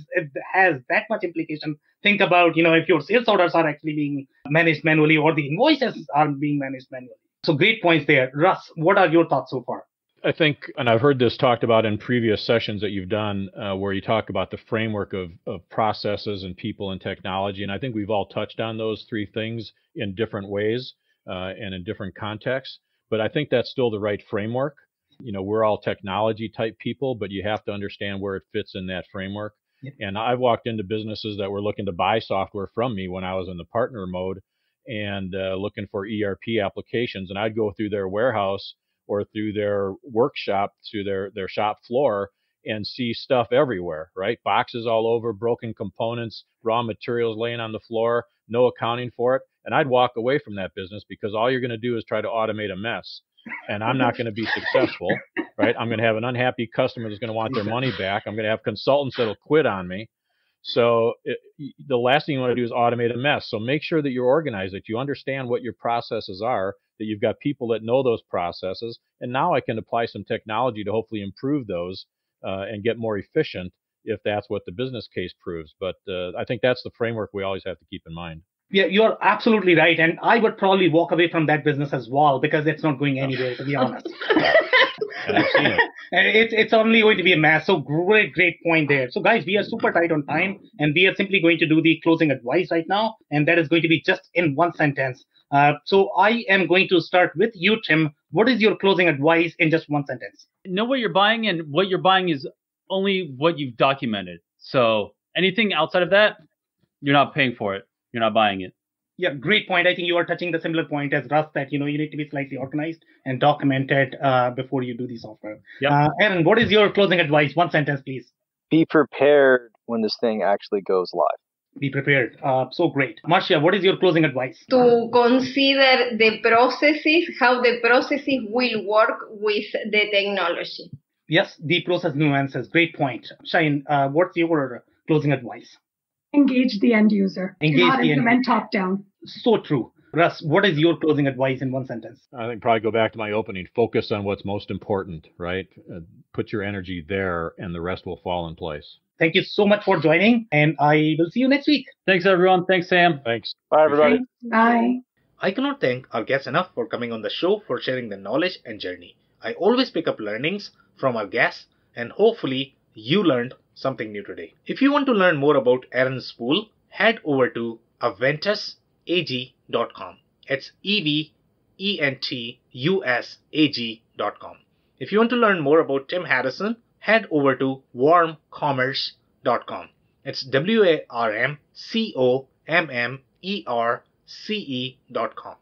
that much implication, think about, if your sales orders are actually being managed manually or the invoices are being managed manually. So great points there. Russ, what are your thoughts so far? I think, and I've heard this talked about in previous sessions that you've done where you talk about the framework of processes and people and technology. And I think we've all touched on those three things in different ways and in different contexts. But I think that's still the right framework. We're all technology type people, but you have to understand where it fits in that framework. Yep. And I've walked into businesses that were looking to buy software from me when I was in the partner mode and looking for ERP applications. And I'd go through their warehouse or through their workshop, through their shop floor, and see stuff everywhere, right? Boxes all over, broken components, raw materials laying on the floor, no accounting for it. And I'd walk away from that business because all you're going to do is try to automate a mess. And I'm not going to be successful, right? I'm going to have an unhappy customer that's going to want their money back. I'm going to have consultants that'll quit on me. So the last thing you want to do is automate a mess. So make sure that you're organized, that you understand what your processes are, that you've got people that know those processes. And now I can apply some technology to hopefully improve those and get more efficient if that's what the business case proves. But I think that's the framework we always have to keep in mind. Yeah, you're absolutely right. And I would probably walk away from that business as well because it's not going anywhere, to be honest. And I've seen it. And it's only going to be a mess. So great point there. So guys, we are super tight on time and we are simply going to do the closing advice right now. And that is going to be just in one sentence. So I am going to start with you, Tim. What is your closing advice in just one sentence? Know what you're buying, and what you're buying is only what you've documented. So anything outside of that, you're not paying for it. You're not buying it. Yeah, great point. I think you are touching the similar point as Russ that, you need to be slightly organized and documented before you do the software. Yep. Aaron, what is your closing advice? One sentence, please. Be prepared when this thing actually goes live. Be prepared. So great. Marcia, what is your closing advice? To consider the processes, how the processes will work with the technology. Yes, the process nuances. Great point. Shine, what's your closing advice? Engage the end user. Engage Do not the implement top down. So true. Russ, what is your closing advice in one sentence? I think probably go back to my opening. Focus on what's most important, right? Put your energy there and the rest will fall in place. Thank you so much for joining, and I will see you next week. Thanks, everyone. Thanks, Sam. Thanks. Bye, everybody. Bye. I cannot thank our guests enough for coming on the show, for sharing their knowledge and journey. I always pick up learnings from our guests, and hopefully you learned something new today. If you want to learn more about Aaron Spool, head over to aventusag.com. It's EVENTUSAG.com. If you want to learn more about Tim Harrison, head over to warmcommerce.com. It's WARMCOMMERCE.com.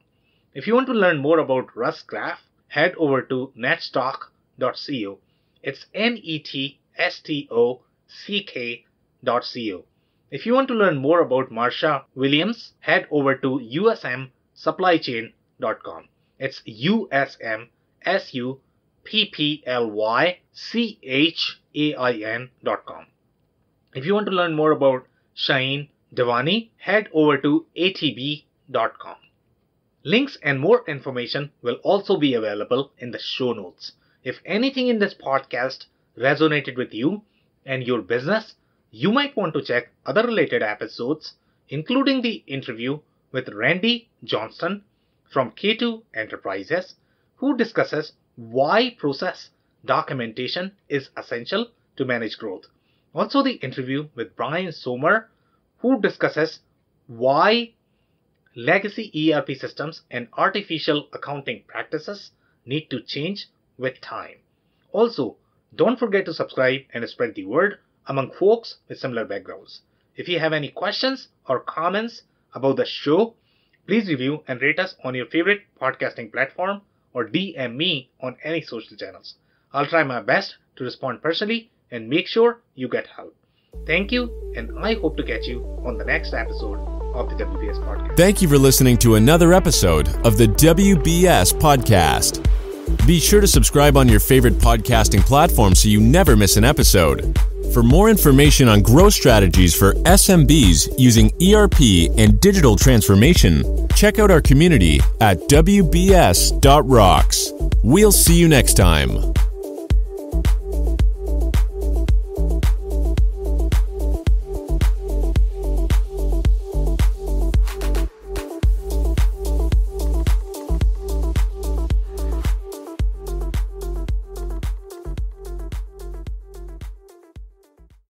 If you want to learn more about Russ Graf, head over to netstock.co. It's NETSTOCK.co. If you want to learn more about Marcia Williams, head over to usmsupplychain.com. It's USMSUPPLYCHAIN.com. If you want to learn more about Shaheen Devani, head over to atb.com. Links and more information will also be available in the show notes. If anything in this podcast resonated with you and your business, you might want to check other related episodes, including the interview with Randy Johnston from K2 Enterprises, who discusses why process documentation is essential to manage growth. Also the interview with Brian Sommer, who discusses why legacy ERP systems and artificial accounting practices need to change with time. Also, don't forget to subscribe and spread the word among folks with similar backgrounds. If you have any questions or comments about the show, please review and rate us on your favorite podcasting platform or DM me on any social channels. I'll try my best to respond personally and make sure you get help. Thank you, and I hope to catch you on the next episode of the WBS Podcast. Thank you for listening to another episode of the WBS Podcast. Be sure to subscribe on your favorite podcasting platform so you never miss an episode. For more information on growth strategies for SMBs using ERP and digital transformation, check out our community at WBS.rocks. We'll see you next time.